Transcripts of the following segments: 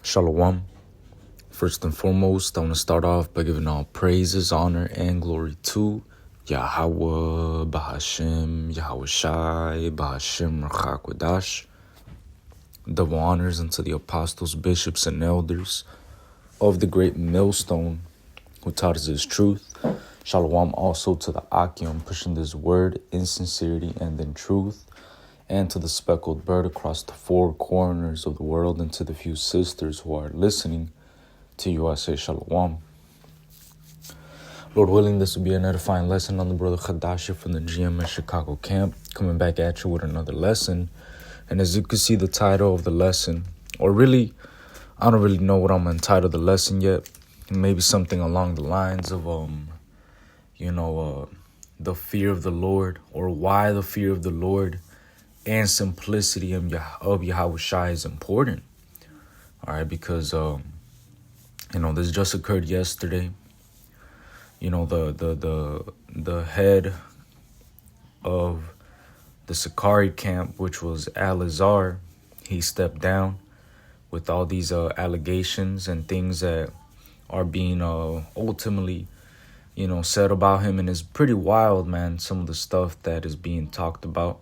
Shalom. First and foremost, I want to start off by giving all praises, honor, and glory to Yahawah, Bahashem, YAHAWASHI, Bahashem, Rachakwadash. Double honors unto the apostles, bishops, and elders of the great millstone who taught us his truth. Shalom also to the Akim pushing this word in sincerity and in truth, and to the speckled bird across the four corners of the world, and to the few sisters who are listening to you, I say Shalom. Lord willing, this will be an edifying lesson on the brother Khadasha from the GMS Chicago camp, coming back at you with another lesson. And as you can see, the title of the lesson, or really, I don't really know what I'm going to entitle the lesson yet. Maybe something along the lines of, the fear of the Lord, or why the fear of the Lord and simplicity of Yahawashi is important. All right, because, this just occurred yesterday. The head of the Sakari camp, which was Al-Azhar, he stepped down with all these allegations and things that are being ultimately, said about him. And it's pretty wild, man, some of the stuff that is being talked about.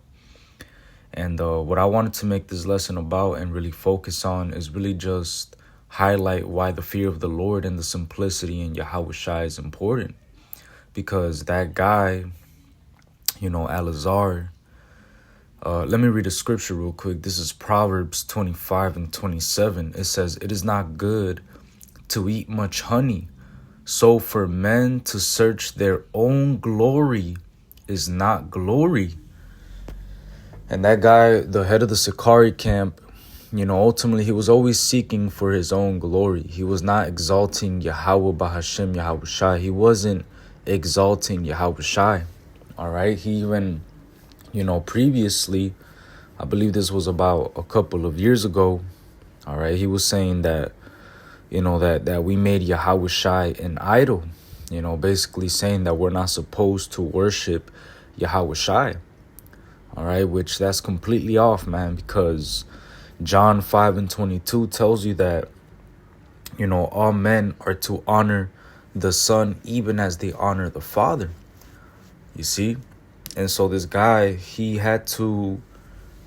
And what I wanted to make this lesson about and really focus on is really just highlight why the fear of the Lord and the simplicity in Yahawashi is important. Because that guy, Al-Azhar, let me read a scripture real quick. This is Proverbs 25 and 27. It says, "It is not good to eat much honey, so for men to search their own glory is not glory." And that guy, the head of the Sakari camp, ultimately he was always seeking for his own glory. He was not exalting Yahweh Bahashem Yahawashi. He wasn't exalting Yahawashi. All right. He even, previously, I believe this was about a couple of years ago. All right. He was saying that, that we made Yahawashi an idol, basically saying that we're not supposed to worship Yahawashi. All right, which that's completely off, man, because John 5 and 22 tells you that, all men are to honor the Son even as they honor the Father. You see? And so this guy, he had to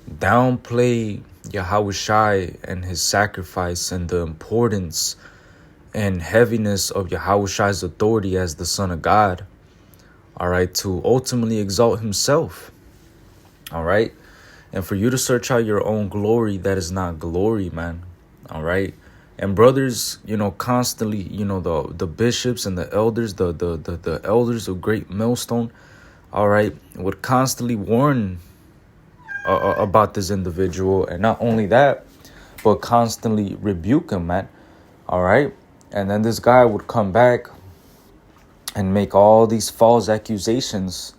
downplay Yahawashi and his sacrifice and the importance and heaviness of Yahawashi's authority as the Son of God, all right, to ultimately exalt himself. All right. And for you to search out your own glory, that is not glory, man. All right. And brothers, constantly, the bishops and the elders, the elders of Great Millstone, all right, would constantly warn about this individual. And not only that, but constantly rebuke him, man. All right. And then this guy would come back and make all these false accusations,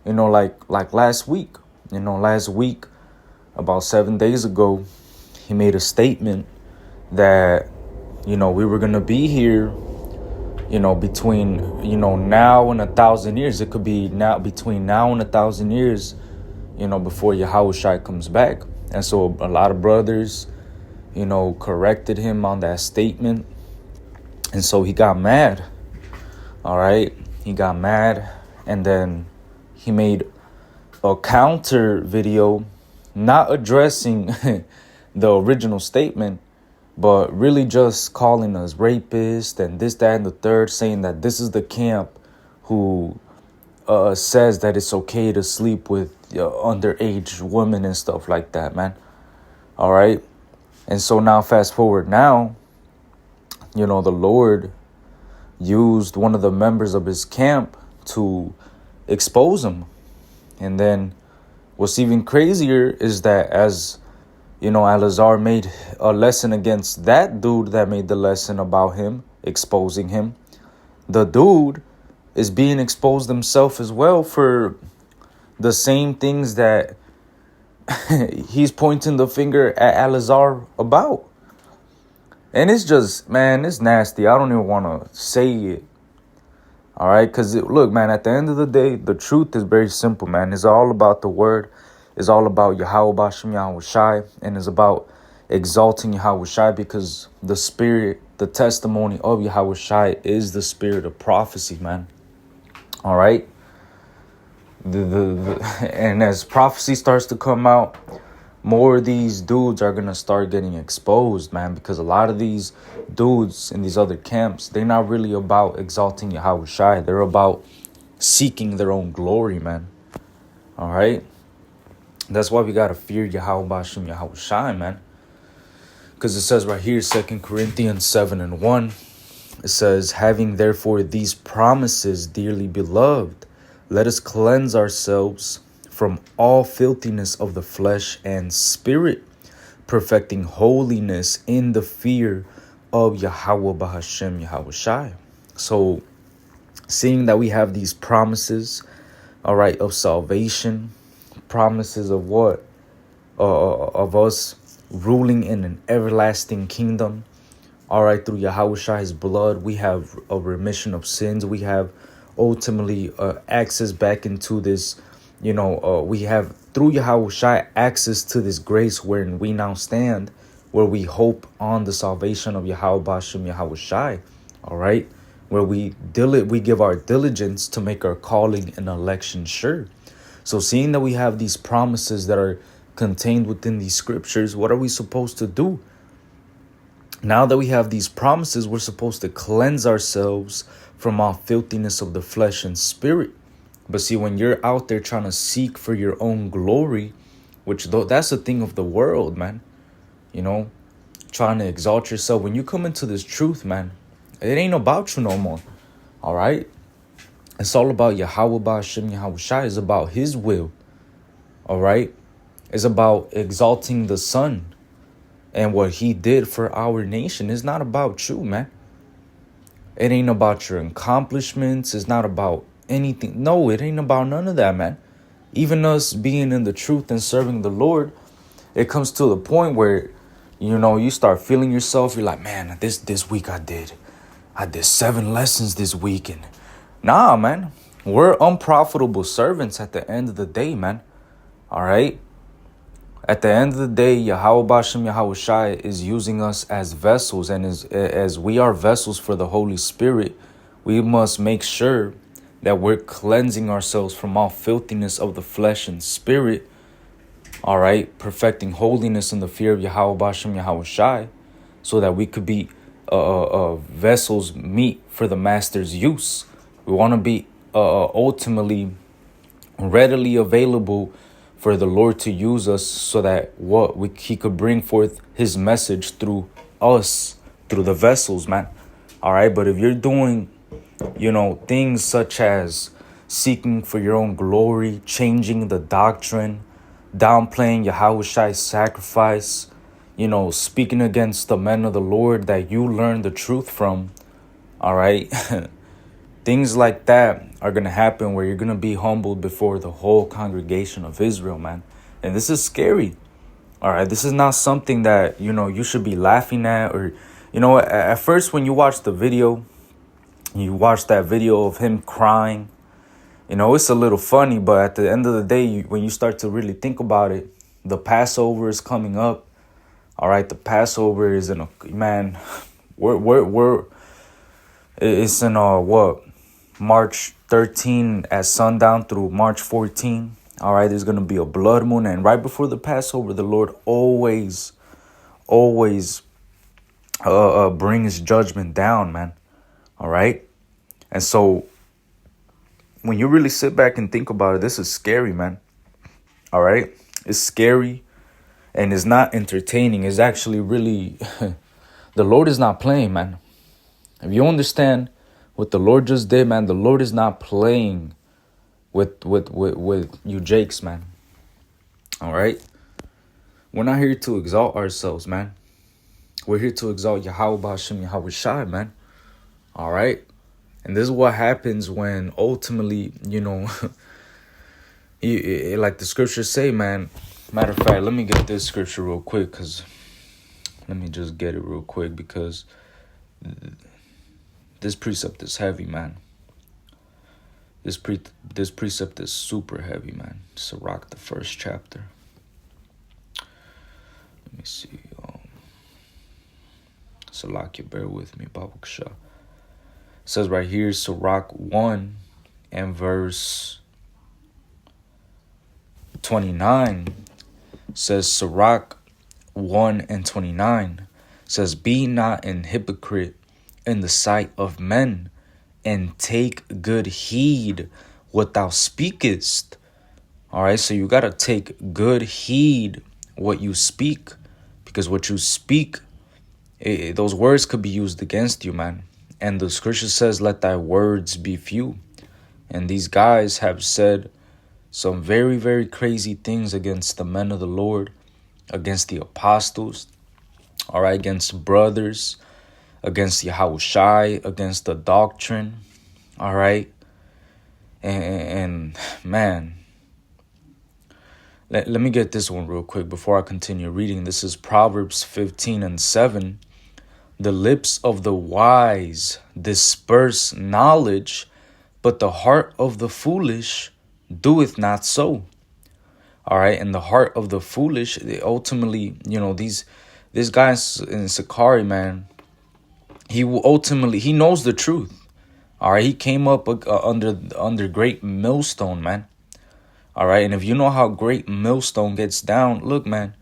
like last week. Last week, about 7 days ago, he made a statement that, we were going to be here, between, now and 1,000 years. It could be now between now and 1,000 years, before Yahawashi comes back. And so a lot of brothers, corrected him on that statement. And so he got mad. All right. He got mad. And then he made a counter video, not addressing the original statement, but really just calling us rapists and this, that, and the third, saying that this is the camp who says that it's okay to sleep with underage women and stuff like that, man. All right. And so now fast forward now, the Lord used one of the members of his camp to expose him. And then what's even crazier is that as, Al-Azhar made a lesson against that dude that made the lesson about him, exposing him, the dude is being exposed himself as well for the same things that he's pointing the finger at Al-Azhar about. And it's just, man, it's nasty. I don't even want to say it. All right, because look, man, at the end of the day, the truth is very simple, man. It's all about the word. It's all about Yahawashi, and it's about, exalting Yahawashi, because the spirit, the testimony of Yahawashi is the spirit of prophecy, man. All right. And as prophecy starts to come out, more of these dudes are going to start getting exposed, man, because a lot of these dudes in these other camps, they're not really about exalting Yahawashi. They're about seeking their own glory, man. All right. That's why we got to fear Yahawashi, man. Because it says right here, 2 Corinthians 7:1, it says, having therefore these promises, dearly beloved, let us cleanse ourselves from all filthiness of the flesh and spirit, perfecting holiness in the fear of Yahweh Bahashem Yahawashi. So, seeing that we have these promises, all right, of salvation, promises of what? Of us ruling in an everlasting kingdom, all right, through Yahawashi's blood, we have a remission of sins. We have ultimately access back into this, we have through Yahawashi access to this grace wherein we now stand, where we hope on the salvation of Yahweh Bashem Yahawashi, all right, where we give our diligence to make our calling and election sure. So seeing that we have these promises that are contained within these scriptures, what are we supposed to do? Now that we have these promises, we're supposed to cleanse ourselves from all filthiness of the flesh and spirit. But see, when you're out there trying to seek for your own glory, which that's the thing of the world, man, trying to exalt yourself. When you come into this truth, man, it ain't about you no more. All right. It's all about Yahweh Ba'ashem Yahawashi. It's about his will. All right. It's about exalting the Son and what he did for our nation. It's not about you, man. It ain't about your accomplishments. It's not about anything. No, it ain't about none of that, man. Even us being in the truth and serving the Lord, it comes to the point where, you start feeling yourself. You're like, man, this week I did 7 lessons this week. And nah, man, we're unprofitable servants at the end of the day, man. All right. At the end of the day, Yahweh Bashem Yahawashi is using us as vessels, and as we are vessels for the Holy Spirit, we must make sure that we're cleansing ourselves from all filthiness of the flesh and spirit, all right, perfecting holiness in the fear of Yahweh Bashem Yahawashi, so that we could be vessels meet for the Master's use. We want to be ultimately readily available for the Lord to use us, so that he could bring forth his message through us, through the vessels, man. All right. But if you're doing, things such as seeking for your own glory, changing the doctrine, downplaying Yahawashi's sacrifice, speaking against the men of the Lord that you learned the truth from, all right, things like that are going to happen, where you're going to be humbled before the whole congregation of Israel, man. And this is scary. All right. This is not something that, you should be laughing at, or, at first when you watch the video, you watch that video of him crying, it's a little funny. But at the end of the day, when you start to really think about it, the Passover is coming up. All right. The Passover is it's in March 13 at sundown through March 14. All right, there's going to be a blood moon. And right before the Passover, the Lord always brings judgment down, man. All right. And so when you really sit back and think about it, this is scary, man. All right. It's scary and it's not entertaining. It's actually really the Lord is not playing, man. If you understand what the Lord just did, man, the Lord is not playing with you jakes, man. All right. We're not here to exalt ourselves, man. We're here to exalt Yahweh Bashem Yahawashi, man. All right. And this is what happens when ultimately, like the scriptures say, man. Matter of fact, let me get this scripture real quick, because this precept is heavy, man. This precept is super heavy, man. Sirach, the 1st chapter. Let me see. Salakia, bear with me, Babakasha. It says right here, Sirach 1 and verse 29. Says Sirach 1 and 29. Says, be not an hypocrite in the sight of men, and take good heed what thou speakest. All right, so you got to take good heed what you speak, because what you speak, those words could be used against you, man. And the scripture says, let thy words be few. And these guys have said some very, very crazy things against the men of the Lord, against the apostles, all right, against brothers, against YAHAWASHI, against the doctrine, all right. And man, let me get this one real quick before I continue reading. This is Proverbs 15 and 7. The lips of the wise disperse knowledge, but the heart of the foolish doeth not so. All right, and the heart of the foolish, they ultimately, this guy in Sakari, man, he knows the truth. All right, he came up under great millstone, man. All right, and if you know how great millstone gets down, look, man,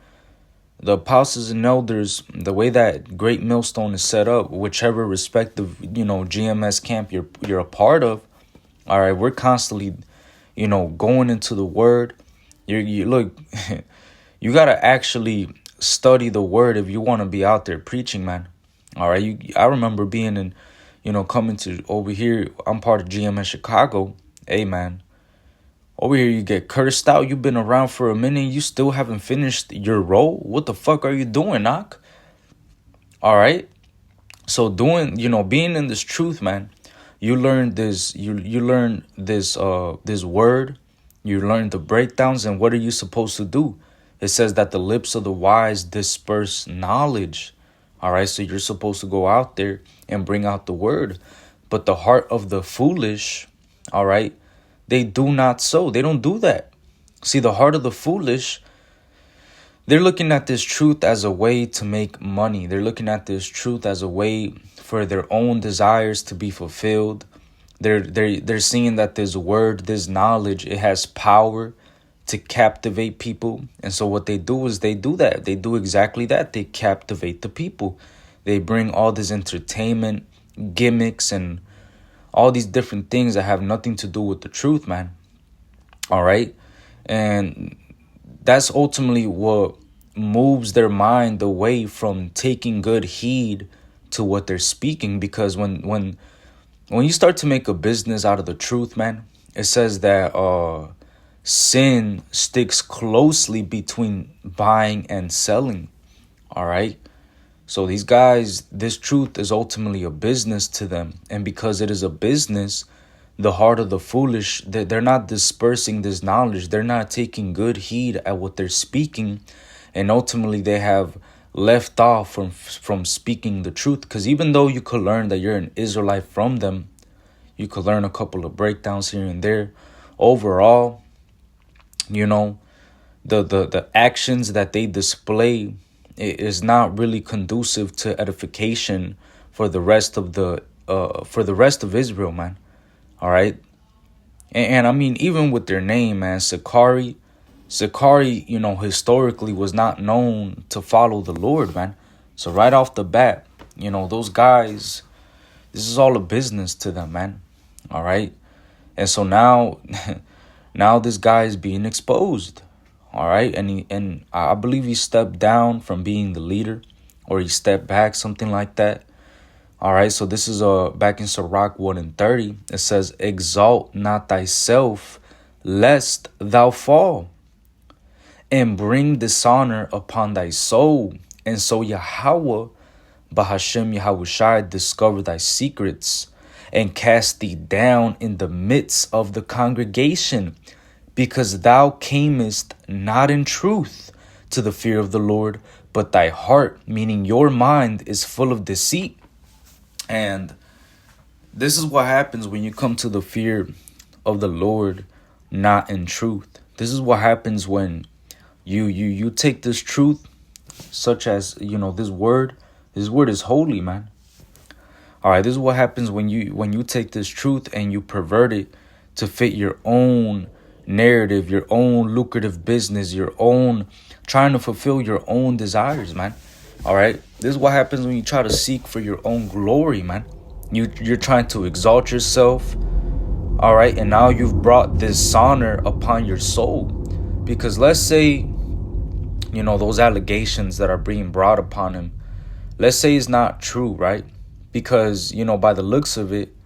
the apostles and elders, the way that great millstone is set up, whichever respective, GMS camp you're a part of, all right, we're constantly, going into the word. You look, you got to actually study the word if you want to be out there preaching, man. All right. I remember being in, coming to over here. I'm part of GMS Chicago. Hey, man, over here, you get cursed out. You've been around for a minute. You still haven't finished your role. What the fuck are you doing, Knock? All right. So being in this truth, man, you learn this, you learn this word. You learn the breakdowns, and what are you supposed to do? It says that the lips of the wise disperse knowledge. All right, so you're supposed to go out there and bring out the word. But the heart of the foolish, all right, they do not so. They don't do that. See, the heart of the foolish, they're looking at this truth as a way to make money. They're looking at this truth as a way for their own desires to be fulfilled. They're seeing that this word, this knowledge, it has power to captivate people. And so what they do is they do that. They do exactly that. They captivate the people. They bring all this entertainment, gimmicks, and all these different things that have nothing to do with the truth, man. All right. And that's ultimately what moves their mind away from taking good heed to what they're speaking. Because when you start to make a business out of the truth, man, it says that sin sticks closely between buying and selling. All right. So these guys, this truth is ultimately a business to them. And because it is a business, the heart of the foolish, they're not dispersing this knowledge. They're not taking good heed at what they're speaking. And ultimately, they have left off from speaking the truth. Because even though you could learn that you're an Israelite from them, you could learn a couple of breakdowns here and there. Overall, the actions that they display is not really conducive to edification for the rest of Israel, man. All right. And I mean, even with their name, man, Sakari, historically was not known to follow the Lord, man. So right off the bat, those guys, this is all a business to them, man. All right. And so now this guy is being exposed. All right. And I believe he stepped down from being the leader, or he stepped back, something like that. All right. So this is back in Sirach 1 and 30. It says, exalt not thyself, lest thou fall, and bring dishonor upon thy soul. And so Yahweh, Bahashem Yahawashi, discover thy secrets, and cast thee down in the midst of the congregation, because thou camest not in truth to the fear of the Lord, but thy heart, meaning your mind, is full of deceit. And this is what happens when you come to the fear of the Lord, not in truth. This is what happens when you take this truth, such as, this word, His word is holy, man. All right, this is what happens when you take this truth and you pervert it to fit your own narrative, your own lucrative business, your own trying to fulfill your own desires, man. All right, this is what happens when you try to seek for your own glory, man. You're trying to exalt yourself. All right, and now you've brought dishonor upon your soul, because let's say, you know, those allegations that are being brought upon him, let's say it's not true, right? Because, you know, by the looks of it,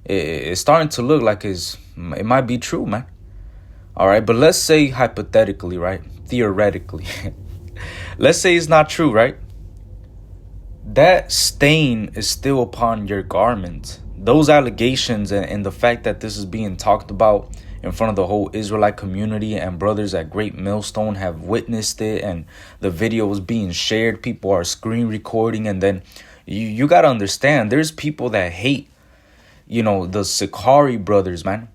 it's starting to look like it might be true, man. All right, but let's say hypothetically, right? Theoretically, let's say it's not true, right? That stain is still upon your garment. Those allegations and the fact that this is being talked about in front of the whole Israelite community, and brothers at Great Millstone have witnessed it, and the video is being shared. People are screen recording, and then you got to understand, there's people that hate, you know, the Sakari brothers, man.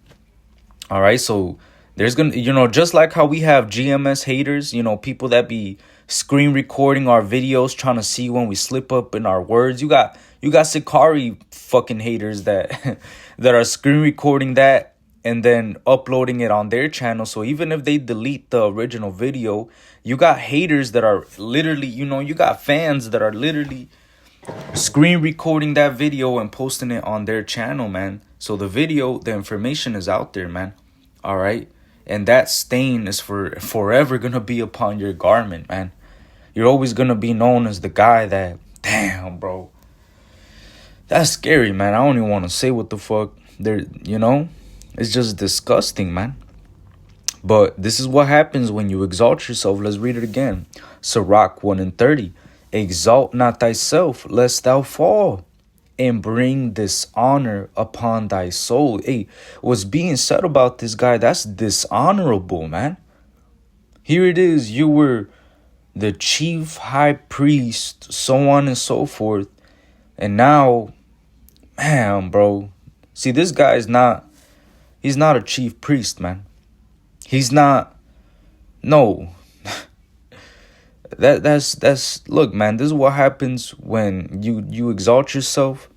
All right, so there's gonna, you know, just like how we have GMS haters, you know, people that be screen recording our videos trying to see when we slip up in our words. You got Sakari fucking haters that that are screen recording that and then uploading it on their channel. So even if they delete the original video, you got haters that are literally, you know, you got fans that are literally screen recording that video and posting it on their channel, man. So the video, the information is out there, man. All right. And that stain is forever going to be upon your garment, man. You're always going to be known as the guy that, damn, bro. That's scary, man. I don't even want to say what the fuck there, you know. It's just disgusting, man. But this is what happens when you exalt yourself. Let's read it again. Sirach 1:30. Exalt not thyself, lest thou fall, and bring dishonor upon thy soul. Hey, what's being said about this guy, that's dishonorable, man. Here it is. You were the chief high priest, so on and so forth. And now, man, bro. See, this guy is not, he's not a chief priest, man. He's not, no. That's look, man, this is what happens when you exalt yourself.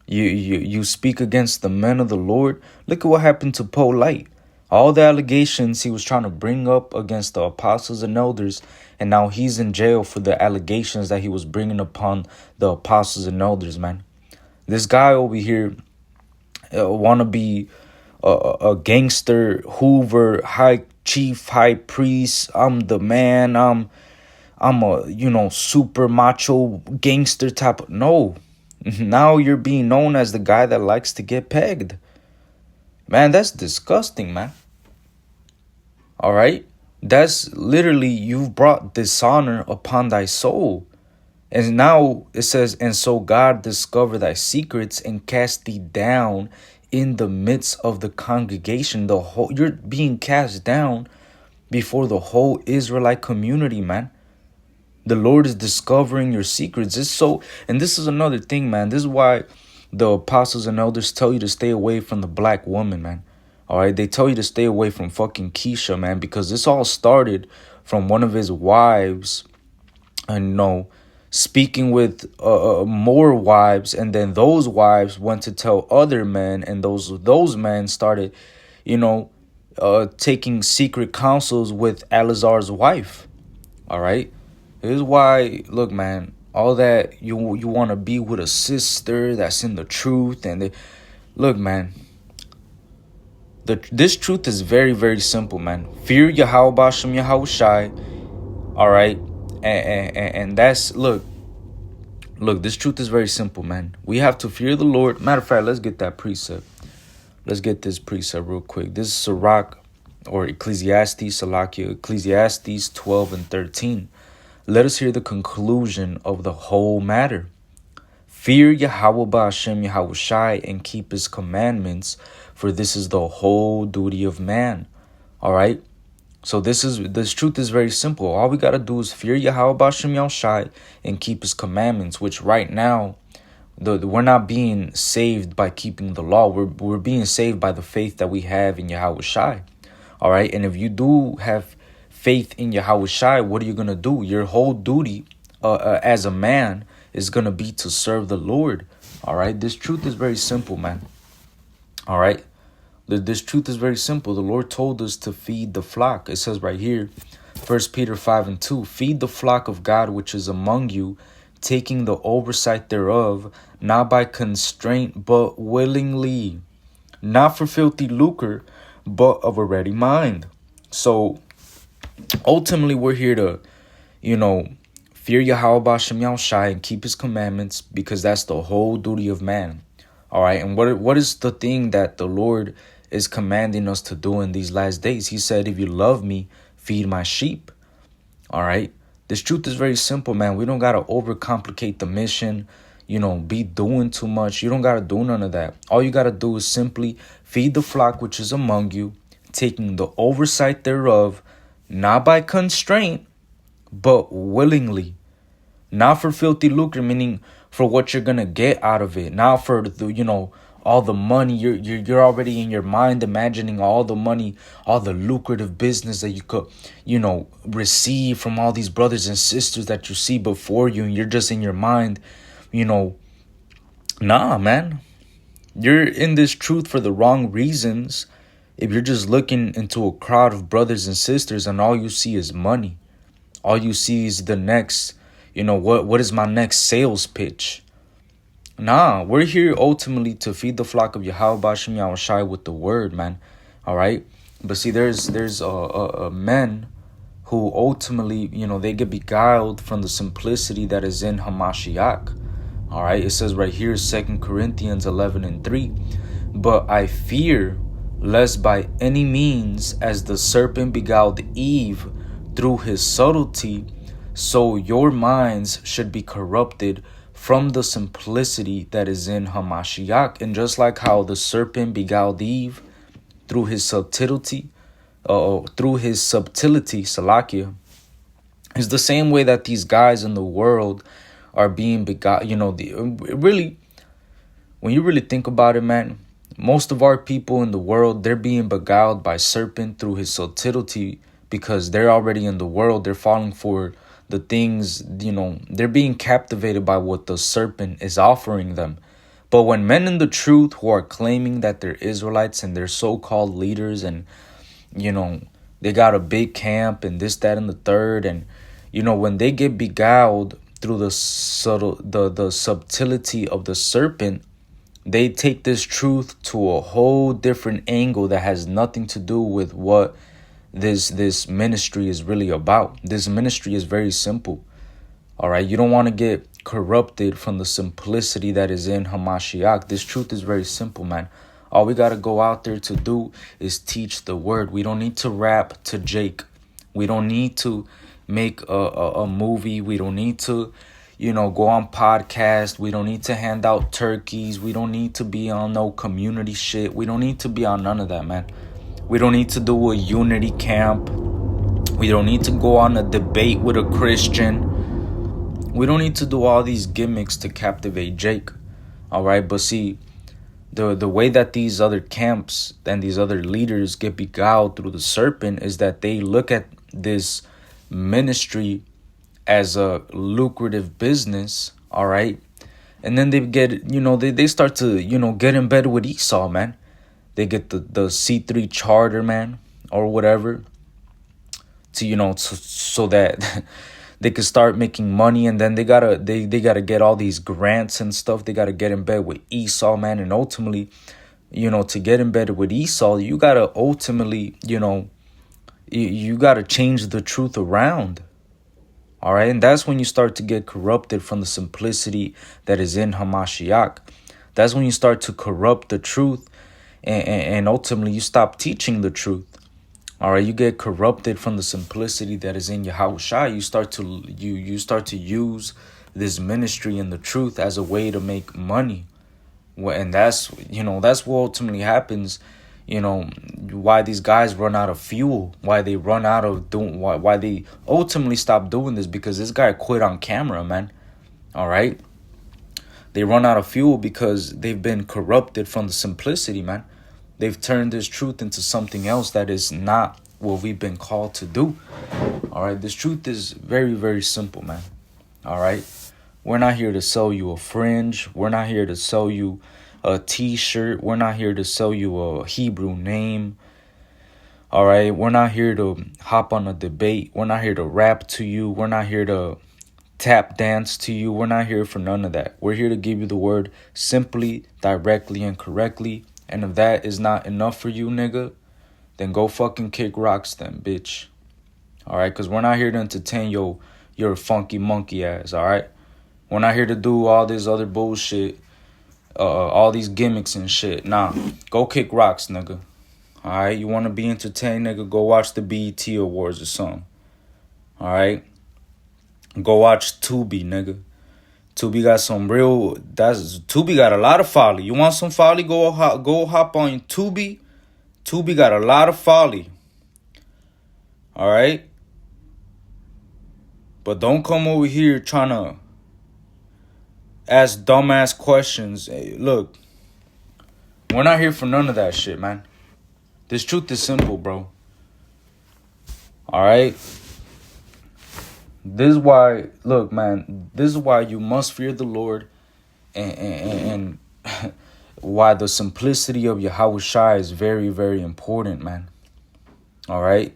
You speak against the men of the Lord. Look at what happened to Polite. All the allegations he was trying to bring up against the apostles and elders, and now he's in jail for the allegations that he was bringing upon the apostles and elders, man. This guy over here want to be a gangster, Hoover, chief high priest. I'm the man. I'm a, you know, super macho gangster type. No, now you're being known as the guy that likes to get pegged. Man, that's disgusting, man. All right. That's literally, you've brought dishonor upon thy soul. And now it says, and so God discovered thy secrets and cast thee down in the midst of the congregation. You're being cast down before the whole Israelite community, man. The Lord is discovering your secrets. It's so, and this is another thing, man. This is why the apostles and elders tell you to stay away from the black woman, man. All right, they tell you to stay away from fucking Keisha, man, because this all started from one of his wives, and speaking with more wives, and then those wives went to tell other men, and those men started, taking secret counsels with Eleazar's wife. All right. This is why, look, man, all that you want to be with a sister that's in the truth. And look, man, this truth is very, very simple, man. Fear YAHAWASHI. All right. And that's, look, this truth is very simple, man. We have to fear the Lord. Matter of fact, let's get that precept. Let's get this precept real quick. This is Sirach or Ecclesiastes 12 and 13. Let us hear the conclusion of the whole matter. Fear Yahweh Ba'Hashem Yahawashi and keep his commandments, for this is the whole duty of man. All right. So this truth is very simple. All we got to do is fear Yahweh Ba'Hashem Yahawashi and keep his commandments, which right now, we're not being saved by keeping the law. We're being saved by the faith that we have in Yahawashi. All right. And if you do have faith in Yahawashi, what are you going to do? Your whole duty as a man is going to be to serve the Lord. All right. This truth is very simple, man. All right. This truth is very simple. The Lord told us to feed the flock. It says right here, 1 Peter 5:2, feed the flock of God which is among you, taking the oversight thereof, not by constraint, but willingly, not for filthy lucre, but of a ready mind. So ultimately, we're here to, fear YAHAWASHI and keep his commandments, because that's the whole duty of man. All right. And what is the thing that the Lord is commanding us to do in these last days? He said, if you love me, feed my sheep. All right. This truth is very simple, man. We don't got to overcomplicate the mission, be doing too much. You don't got to do none of that. All you got to do is simply feed the flock which is among you, taking the oversight thereof, not by constraint, but willingly, not for filthy lucre, meaning for what you're going to get out of it, not for the, all the money. You're already in your mind imagining all the money, all the lucrative business that you could, receive from all these brothers and sisters that you see before you. And you're just in your mind, nah, man, you're in this truth for the wrong reasons. If you're just looking into a crowd of brothers and sisters and all you see is money, all you see is the next, what is my next sales pitch? Nah, we're here ultimately to feed the flock of YAHAWASHI with the word, man. All right. But see, there's men who ultimately, they get beguiled from the simplicity that is in Hamashiach. All right. It says right here, 2 Corinthians 11:3. But I fear lest by any means, as the serpent beguiled Eve through his subtlety, so your minds should be corrupted from the simplicity that is in Hamashiach. And just like how the serpent beguiled Eve through his subtlety, Salakia, is the same way that these guys in the world are being beguiled. Really, when you really think about it, man, most of our people in the world, they're being beguiled by serpent through his subtlety, because they're already in the world. They're falling for the things, they're being captivated by what the serpent is offering them. But when men in the truth who are claiming that they're Israelites and they're so-called leaders, and, they got a big camp and this, that, and the third, and, when they get beguiled through the subtlety of the serpent, they take this truth to a whole different angle that has nothing to do with what this ministry is really about. This ministry is very simple. All right. You don't want to get corrupted from the simplicity that is in Hamashiach. This truth is very simple, man. All we got to go out there to do is teach the word. We don't need to rap to Jake. We don't need to make a movie. We don't need to, go on podcast. We don't need to hand out turkeys. We don't need to be on no community shit. We don't need to be on none of that, man. We don't need to do a unity camp. We don't need to go on a debate with a Christian. We don't need to do all these gimmicks to captivate Jake. All right. But see, the way that these other camps and these other leaders get beguiled through the serpent is that they look at this ministry as a lucrative business. All right. And then they get, they start to, get in bed with Esau, man. They get the C3 charter, man, or whatever, to, so that they can start making money. And then they gotta get all these grants and stuff. They gotta get in bed with Esau, man. And ultimately, to get in bed with Esau, you gotta ultimately, you gotta change the truth around. All right. And that's when you start to get corrupted from the simplicity that is in Hamashiach. That's when you start to corrupt the truth. And ultimately, you stop teaching the truth. All right, you get corrupted from the simplicity that is in YAHAWASHI. You start to use this ministry and the truth as a way to make money. And that's what ultimately happens. Why these guys run out of fuel, why they run out of doing, why they ultimately stop doing this, because this guy quit on camera, man. All right. They run out of fuel because they've been corrupted from the simplicity, man. They've turned this truth into something else that is not what we've been called to do. All right. This truth is very, very simple, man. All right. We're not here to sell you a fringe. We're not here to sell you a t-shirt. We're not here to sell you a Hebrew name. All right, we're not here to hop on a debate. We're not here to rap to you. We're not here to tap dance to you. We're not here for none of that. We're here to give you the word simply, directly, and correctly. And if that is not enough for you, nigga, then go fucking kick rocks then, bitch. All right, because we're not here to entertain your funky monkey ass, all right? We're not here to do all this other bullshit, all these gimmicks and shit. Nah, go kick rocks, nigga. All right, you want to be entertained, nigga? Go watch the BET Awards or something. All right, go watch Tubi, nigga. Tubi got some real. Tubi got a lot of folly. You want some folly? Go hop on Tubi. Tubi got a lot of folly. All right, but don't come over here trying to ask dumbass questions. Hey, look, we're not here for none of that shit, man. This truth is simple, bro. All right? This is why, look, man, this is why you must fear the Lord and why the simplicity of YAHAWASHI is very, very important, man. All right?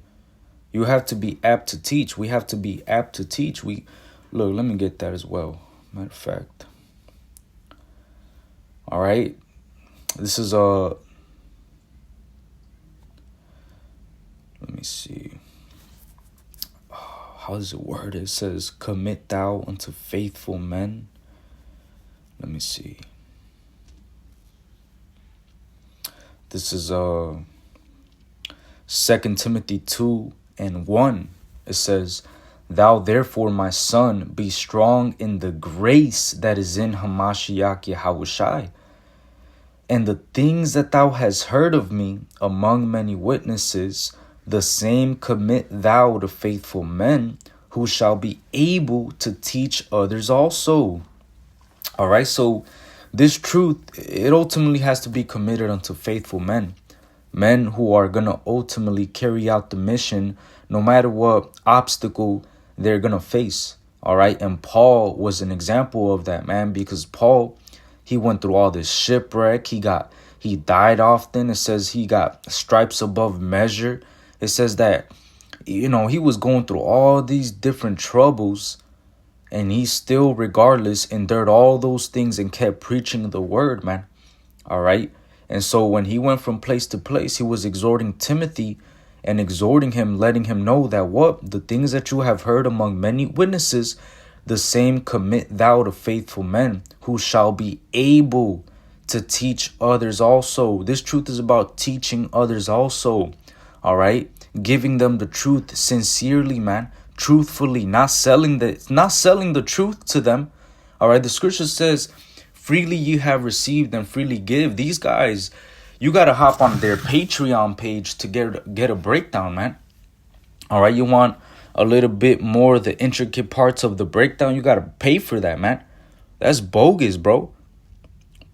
You have to be apt to teach. We have to be apt to teach. Look, let me get that as well. Matter of fact. All right? This is let me see. How does it word? It says, commit thou unto faithful men. Let me see. This is 2 Timothy 2:1. It says, thou therefore, my son, be strong in the grace that is in Hamashiach YAHAWASHI. And the things that thou hast heard of me among many witnesses, the same commit thou to faithful men who shall be able to teach others also. All right, so this truth, it ultimately has to be committed unto faithful men. Men who are going to ultimately carry out the mission no matter what obstacle they're going to face. All right, and Paul was an example of that, man, because Paul, he went through all this shipwreck. He died often. It says he got stripes above measure. It says that, he was going through all these different troubles, and he still, regardless, endured all those things and kept preaching the word, man. All right. And so when he went from place to place, he was exhorting Timothy and exhorting him, letting him know that the things that you have heard among many witnesses, the same commit thou to faithful men who shall be able to teach others also. This truth is about teaching others also. All right. Giving them the truth sincerely, man. Truthfully, not selling the truth to them. All right. The scripture says, freely you have received and freely give. These guys, you got to hop on their Patreon page to get a breakdown, man. All right. You want a little bit more of the intricate parts of the breakdown, you got to pay for that, man. That's bogus, bro.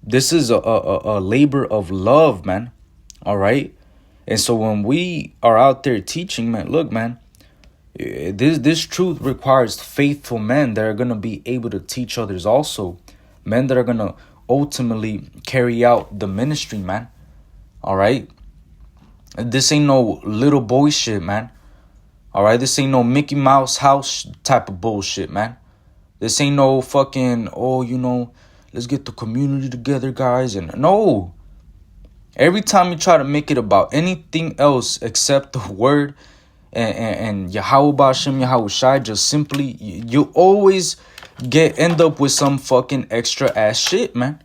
This is a labor of love, man. All right. And so when we are out there teaching, man, look, man, this truth requires faithful men that are going to be able to teach others also. Men that are going to ultimately carry out the ministry, man. All right. This ain't no little boy shit, man. All right. This ain't no Mickey Mouse house type of bullshit, man. This ain't no fucking, let's get the community together, guys. And no. Every time you try to make it about anything else except the word and YAHAWASHI, just simply, you always end up with some fucking extra ass shit, man.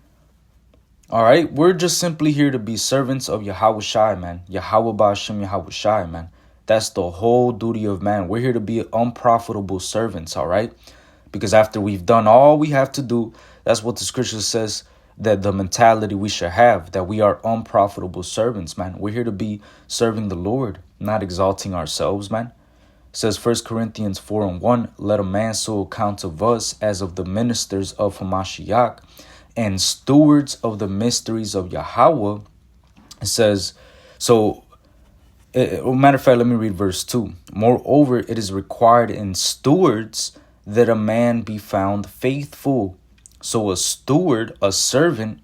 All right, we're just simply here to be servants of YAHAWASHI, man. YAHAWASHI, man. That's the whole duty of man. We're here to be unprofitable servants, all right? Because after we've done all we have to do, that's what the scripture says, that the mentality we should have, that we are unprofitable servants, man. We're here to be serving the Lord, not exalting ourselves, man. It says 1 Corinthians 4:1, let a man so account of us as of the ministers of Hamashiach and stewards of the mysteries of Yahweh. It says, matter of fact, let me read verse 2. Moreover, it is required in stewards that a man be found faithful. So a steward, a servant,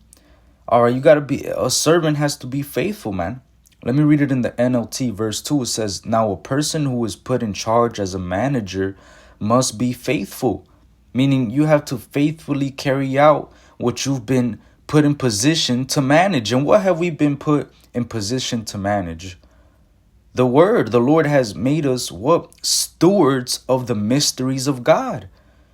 all right, a servant has to be faithful, man. Let me read it in the NLT, verse 2. It says, now a person who is put in charge as a manager must be faithful, meaning you have to faithfully carry out what you've been put in position to manage. And what have we been put in position to manage? The word. The Lord has made us what? Stewards of the mysteries of God,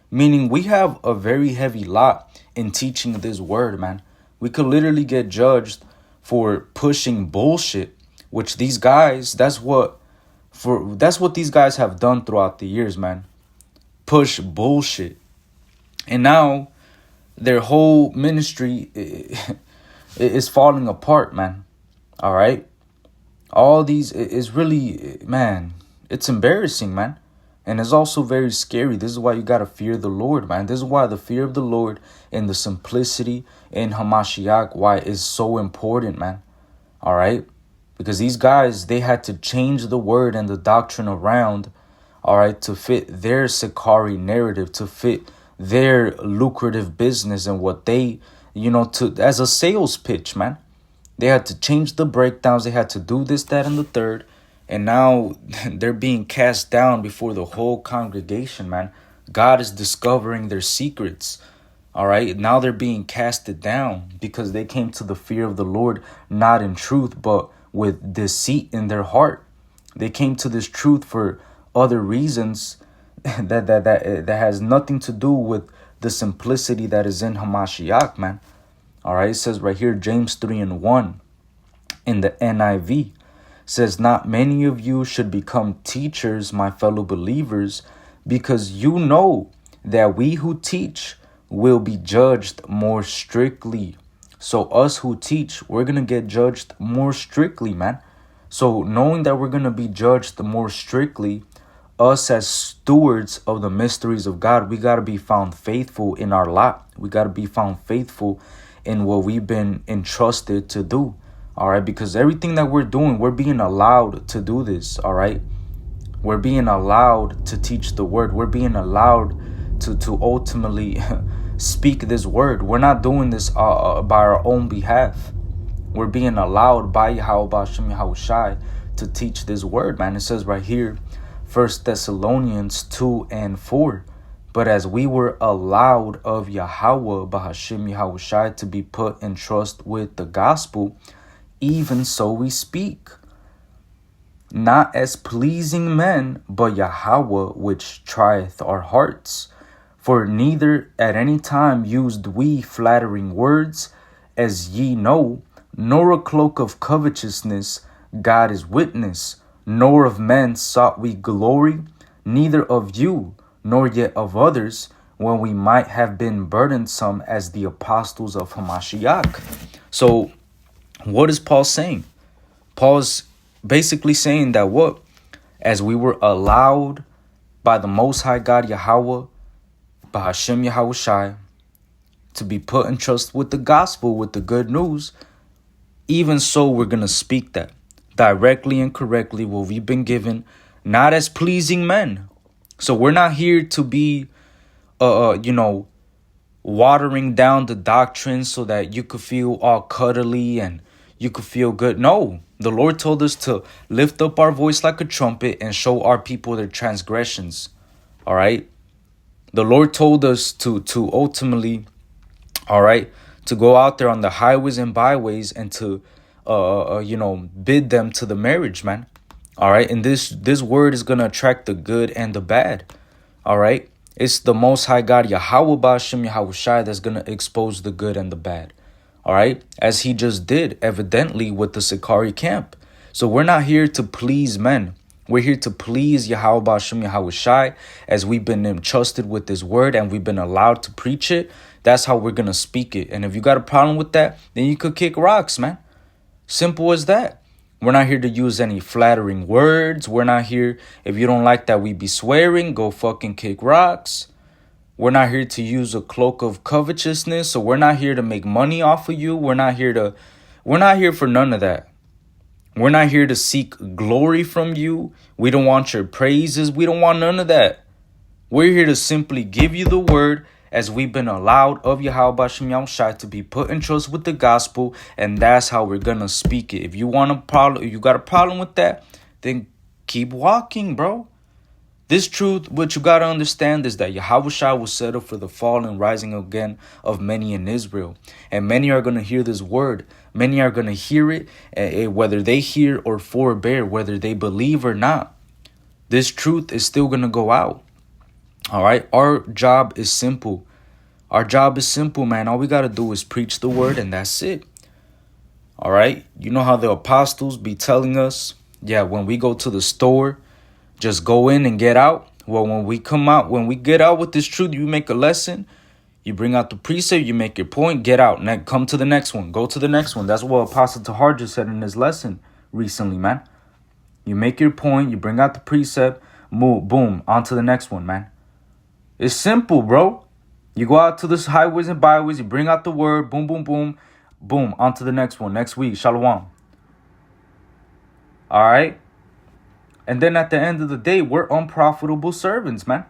meaning we have a very heavy lot in teaching this word, man. We could literally get judged for pushing bullshit, which these guys, that's what these guys have done throughout the years, man. Push bullshit. And now their whole ministry is falling apart, man. All right. All these is really, man, it's embarrassing, man. And it's also very scary. This is why you got to fear the Lord, man. This is why the fear of the Lord and the simplicity in Hamashiach, why is so important, man. All right. Because these guys, they had to change the word and the doctrine around, all right, to fit their Sakari narrative, to fit their lucrative business and what they, as a sales pitch, man. They had to change the breakdowns. They had to do this, that, and the third. And now they're being cast down before the whole congregation, man. God is discovering their secrets. All right. Now they're being casted down because they came to the fear of the Lord, not in truth, but with deceit in their heart. They came to this truth for other reasons that has nothing to do with the simplicity that is in Hamashiach, man. All right. It says right here, James 3:1 in the NIV. Says, not many of you should become teachers, my fellow believers, because you know that we who teach will be judged more strictly. So us who teach, we're going to get judged more strictly, man. So knowing that we're going to be judged more strictly, us as stewards of the mysteries of God, we got to be found faithful in our lot. We got to be found faithful in what we've been entrusted to do. All right, because everything that we're doing, we're being allowed to do this. All right, we're being allowed to teach the word. We're being allowed to ultimately speak this word. We're not doing this by our own behalf. We're being allowed by YAHAWASHI to teach this word, man. It says right here, 1 Thessalonians 2:4. But as we were allowed of Yahweh Bahashim Yahawashi to be put in trust with the gospel, even so we speak, not as pleasing men, but Yahweh which trieth our hearts. For neither at any time used we flattering words, as ye know, nor a cloak of covetousness, God is witness, nor of men sought we glory, neither of you, nor yet of others, when we might have been burdensome as the apostles of Hamashiach. So, what is Paul saying? Paul's basically saying that what? As we were allowed by the Most High God Yahweh, by Hashem Yahawashi, to be put in trust with the gospel, with the good news, even so we're going to speak that directly and correctly what we've been given, not as pleasing men. So we're not here to be, watering down the doctrine so that you could feel all cuddly and you could feel good. No, the Lord told us to lift up our voice like a trumpet and show our people their transgressions. All right. The Lord told us to ultimately, all right, to go out there on the highways and byways and to, bid them to the marriage, man. All right. And this word is going to attract the good and the bad. All right. It's the Most High God, Yahweh Ba'ashem Yahawashi, that's going to expose the good and the bad. All right. As he just did, evidently, with the Sakari camp. So we're not here to please men. We're here to please Yahweh Ba'ashem Yahawashi, as we've been entrusted with this word and we've been allowed to preach it. That's how we're going to speak it. And if you got a problem with that, then you could kick rocks, man. Simple as that. We're not here to use any flattering words. We're not here, if you don't like that we be swearing, go fucking kick rocks. We're not here to use a cloak of covetousness. So we're not here to make money off of you. We're not here for none of that. We're not here to seek glory from you. We don't want your praises. We don't want none of that. We're here to simply give you the word as we've been allowed of YAHAWASHI to be put in trust with the gospel, and that's how we're gonna speak it. If you want a problem, if you got a problem with that, then keep walking, bro. This truth, what you got to understand is that YAHAWASHI will settle for the fall and rising again of many in Israel. And many are going to hear this word. Many are going to hear it, whether they hear or forbear, whether they believe or not. This truth is still going to go out. All right. Our job is simple. Our job is simple, man. All we got to do is preach the word, and that's it. All right. You know how the apostles be telling us, yeah, when we go to the store, just go in and get out. Well, when we come out, when we get out with this truth, you make a lesson, you bring out the precept, you make your point, get out. Come to the next one. Go to the next one. That's what Apostle Tahar just said in his lesson recently, man. You make your point, you bring out the precept, move, boom, on to the next one, man. It's simple, bro. You go out to the highways and byways, you bring out the word, boom, boom, boom, boom, on to the next one. Next week, shalom. All right? And then at the end of the day, we're unprofitable servants, man.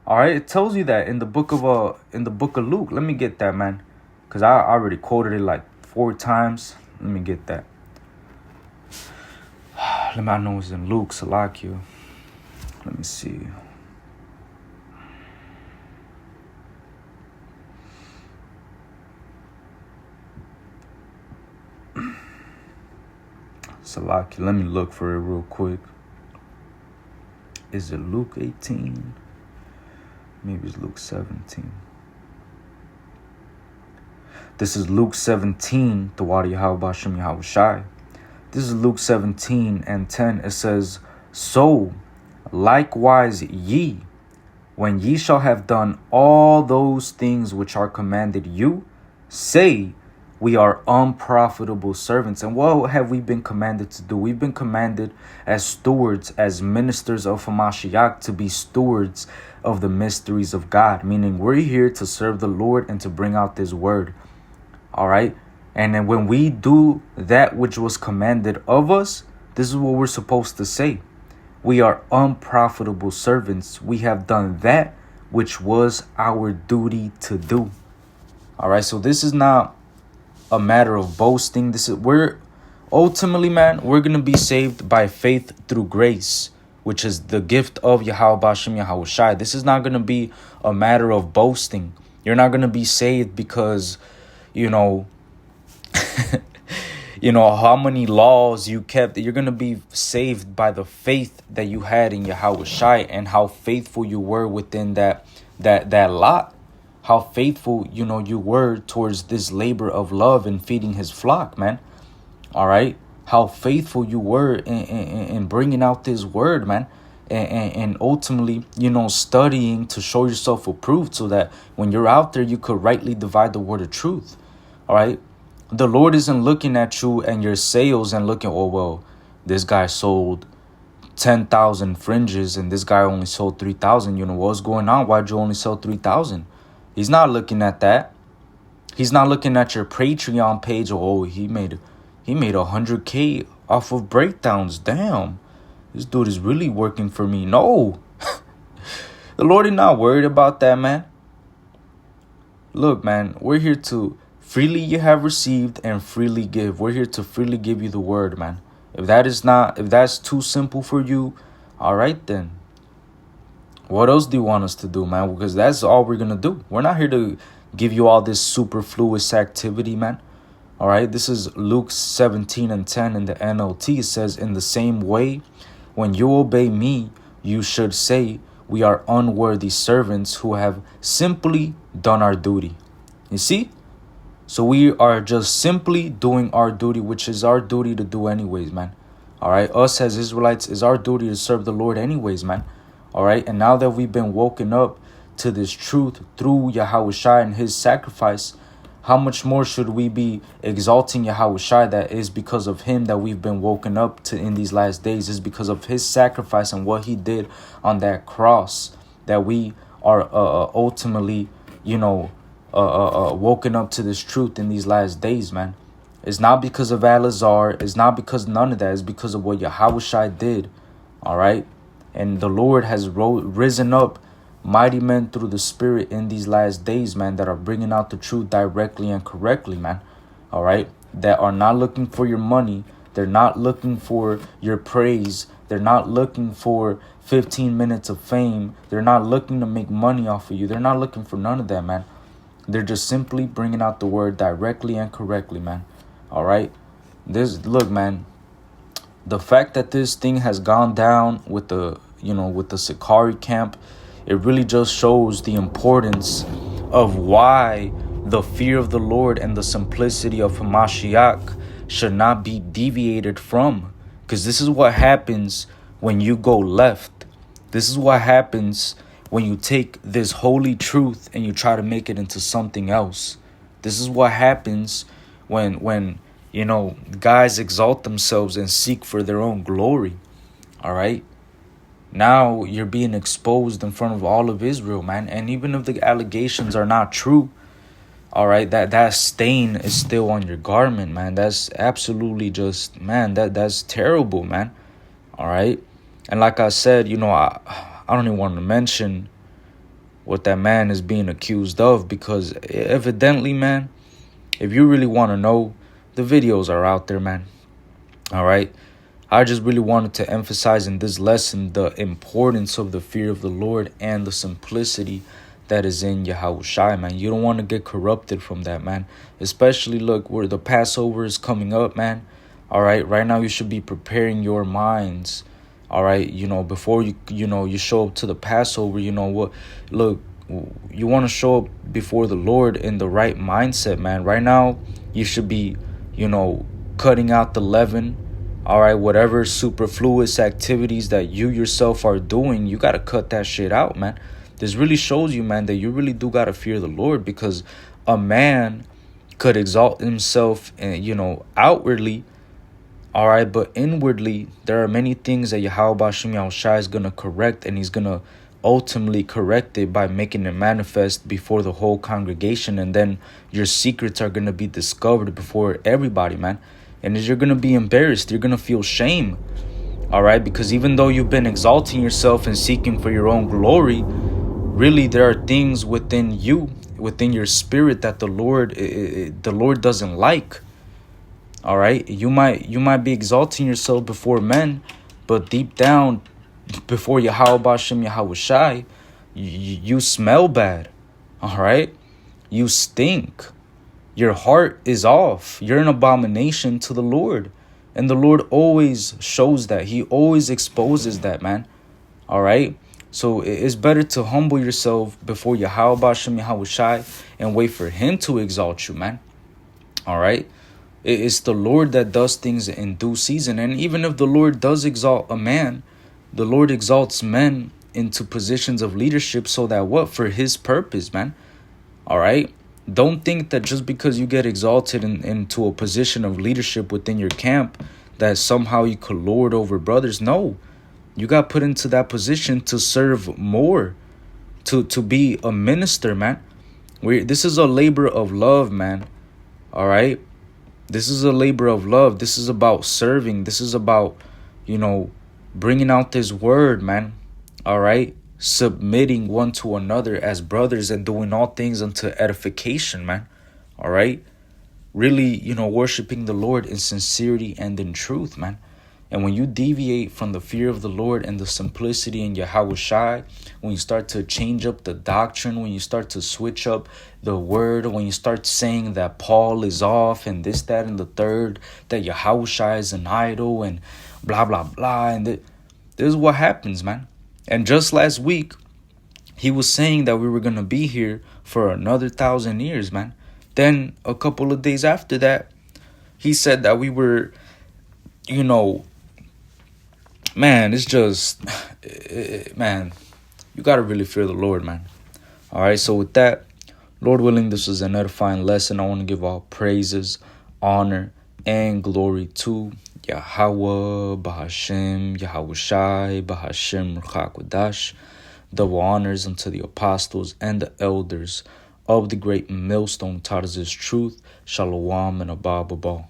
All right, it tells you that in the book of Luke. Let me get that, man, because I already quoted it like 4 times. Let me get that. I know it's in Luke, Salakia. Let me see. Salakia, let me look for it real quick. Is it Luke 18? Maybe it's Luke 17. This is Luke 17, the Wadi YAHAWASHI. This is Luke 17 and 10. It says, so likewise ye, when ye shall have done all those things which are commanded you, say, we are unprofitable servants. And what have we been commanded to do? We've been commanded as stewards, as ministers of Hamashiach, to be stewards of the mysteries of God. Meaning we're here to serve the Lord and to bring out this word. All right. And then when we do that which was commanded of us, this is what we're supposed to say. We are unprofitable servants. We have done that which was our duty to do. All right. So this is not a matter of boasting. We're ultimately, man, we're gonna be saved by faith through grace, which is the gift of YAHAWASHI. This is not gonna be a matter of boasting. You're not gonna be saved because, how many laws you kept. You're gonna be saved by the faith that you had in YAHAWASHI and how faithful you were within that lot. How faithful, you were towards this labor of love and feeding his flock, man. All right. How faithful you were in bringing out this word, man. And ultimately, studying to show yourself approved so that when you're out there, you could rightly divide the word of truth. All right. The Lord isn't looking at you and your sales and looking, oh, well, this guy sold 10,000 fringes and this guy only sold 3,000. What's going on? Why'd you only sell 3,000? He's not looking at that. He's not looking at your Patreon page. Oh, he made 100K off of breakdowns. Damn, this dude is really working for me. No, the Lord is not worried about that, man. Look, man, we're here to freely you have received and freely give. We're here to freely give you the word, man. If that's too simple for you, all right then. What else do you want us to do, man? Because that's all we're going to do. We're not here to give you all this superfluous activity, man. All right. This is Luke 17 and 10 in the NLT. It says, in the same way, when you obey me, you should say, we are unworthy servants who have simply done our duty. You see? So we are just simply doing our duty, which is our duty to do anyways, man. All right. Us as Israelites, is our duty to serve the Lord anyways, man. All right. And now that we've been woken up to this truth through YAHAWASHI and his sacrifice, how much more should we be exalting YAHAWASHI? That is because of him that we've been woken up to in these last days. Is because of his sacrifice and what he did on that cross that we are ultimately, woken up to this truth in these last days, man. It's not because of Al-Azhar. It's not because of none of that. It's because of what YAHAWASHI did. All right. And the Lord has risen up mighty men through the Spirit in these last days, man, that are bringing out the truth directly and correctly, man. All right? That are not looking for your money. They're not looking for your praise. They're not looking for 15 minutes of fame. They're not looking to make money off of you. They're not looking for none of that, man. They're just simply bringing out the word directly and correctly, man. All right? Look, man, the fact that this thing has gone down with the, with the Sakari camp, it really just shows the importance of why the fear of the Lord and the simplicity of Hamashiach should not be deviated from. Because this is what happens when you go left. This is what happens when you take this holy truth and you try to make it into something else. This is what happens when guys exalt themselves and seek for their own glory. All right? Now you're being exposed in front of all of Israel, man. And even if the allegations are not true, all right, that stain is still on your garment, man. That's absolutely just, man, that's terrible, man. All right? And like I said, I don't even want to mention what that man is being accused of, because evidently, man, if you really want to know, the videos are out there, man. All right? I just really wanted to emphasize in this lesson the importance of the fear of the Lord and the simplicity that is in YAHAWASHI, man. You don't want to get corrupted from that, man. Especially, look, where the Passover is coming up, man. All right, right now you should be preparing your minds. All right, before you show up to the Passover, look, you want to show up before the Lord in the right mindset, man. Right now, you should be, cutting out the leaven. All right, whatever superfluous activities that you yourself are doing, you got to cut that shit out, man. This really shows you, man, that you really do got to fear the Lord, because a man could exalt himself, outwardly, all right, but inwardly, there are many things that YAHAWASHI is going to correct, and he's going to ultimately correct it by making it manifest before the whole congregation, and then your secrets are going to be discovered before everybody, man. And you're going to be embarrassed. You're going to feel shame. All right. Because even though you've been exalting yourself and seeking for your own glory, really there are things within you, within your spirit, that the Lord doesn't like. All right. You might be exalting yourself before men, but deep down, before YAHAWASHI, you smell bad. All right. You stink. Your heart is off. You're an abomination to the Lord. And the Lord always shows that. He always exposes that, man. All right? So it's better to humble yourself before YAHAWASHI and wait for him to exalt you, man. All right? It's the Lord that does things in due season. And even if the Lord does exalt a man, the Lord exalts men into positions of leadership so that what? For his purpose, man. All right? Don't think that just because you get exalted into a position of leadership within your camp, that somehow you could lord over brothers. No, you got put into that position to serve more, to be a minister, man. This is a labor of love, man. All right. This is a labor of love. This is about serving. This is about, bringing out this word, man. All right. Submitting one to another as brothers and doing all things unto edification, man. All right. Really, worshiping the Lord in sincerity and in truth, man. And when you deviate from the fear of the Lord and the simplicity in YAHAWASHI, when you start to change up the doctrine, when you start to switch up the word, when you start saying that Paul is off and this, that, and the third, that YAHAWASHI is an idol and blah, blah, blah. And this is what happens, man. And just last week, he was saying that we were going to be here for another 1,000 years, man. Then a couple of days after that, he said that we were, man, it's just, man, you got to really fear the Lord, man. All right. So with that, Lord willing, this was an edifying lesson. I want to give all praises, honor, and glory to Yahweh, Bahashem, YAHAWASHI, Bahashem, Ruach. Double honors unto the apostles and the elders of the great millstone taught us this truth. Shalom and Abba.